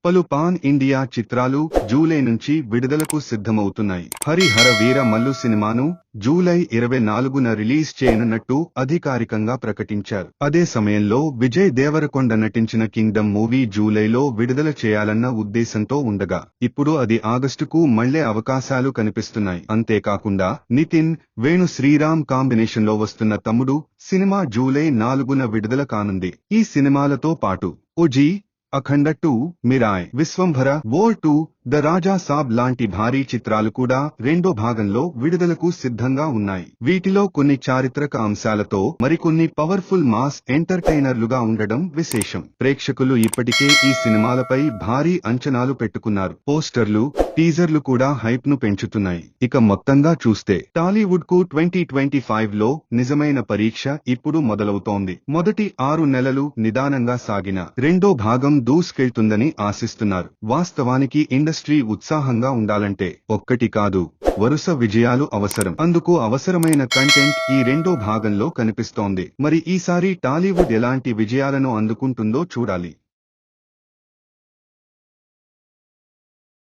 పలు pan India చిత్రాలు July నుంచి విడుదలకు సిద్ధమవుతున్నాయి. హరిహర వీర మల్లు సినిమాను జూలై 24న రిలీజ్ చేయనున్నట్టు అధికారికంగా ప్రకటించారు. అదే సమయంలో విజయ్ దేవరకొండ నటించిన కింగ్డమ్ మూవీ జూలైలో విడుదల చేయాలన్న ఉద్దేశంతో ఉండగా ఇప్పుడు అది ఆగస్టుకు మళ్లే అవకాశాలు కనిపిస్తున్నాయి. అంతేకాకుండా నితిన్, వేణు శ్రీరామ్ కాంబినేషన్లో వస్తున్న తమ్ముడు సినిమా జూలై 4న విడుదల కానుంది. ఈ సినిమాలతో పాటు OG, Akhanda 2, Mirai, Vishwambhara, War 2, the Raja Saab లాంటి భారీ చిత్రాలు కూడా రెండో భాగంలో విడుదలకు సిద్ధంగా ఉన్నాయి. వీటిలో కొన్ని చారిత్రక అంశాలతో, మరికొన్ని పవర్ఫుల్ మాస్ ఎంటర్టైనర్లుగా ఉండడం విశేషం. ప్రేక్షకులు ఇప్పటికే ఈ సినిమాలపై భారీ అంచనాలు పెట్టుకున్నారు. పోస్టర్లు, టీజర్లు కూడా హైప్ ను పెంచుతున్నాయి. ఇక మొత్తంగా చూస్తే టాలీవుడ్ కు 2025లో నిజమైన పరీక్ష ఇప్పుడు మొదలవుతోంది. మొదటి 6 నెలలు నిదానంగా సాగిన రెండో భాగం దూసుకెళ్తుందని ఆశిస్తున్నారు. వాస్తవానికి ఇండస్ట్రీ ఉత్సాహంగా ఉండాలంటే ఒక్కటి కాదు, వరుస విజయాలు అవసరం. అందుకు అవసరమైన కంటెంట్ ఈ రెండో భాగంలో కనిపిస్తోంది. మరి ఈసారి టాలీవుడ్ ఎలాంటి విజయాలను అందుకుంటుందో చూడాలి.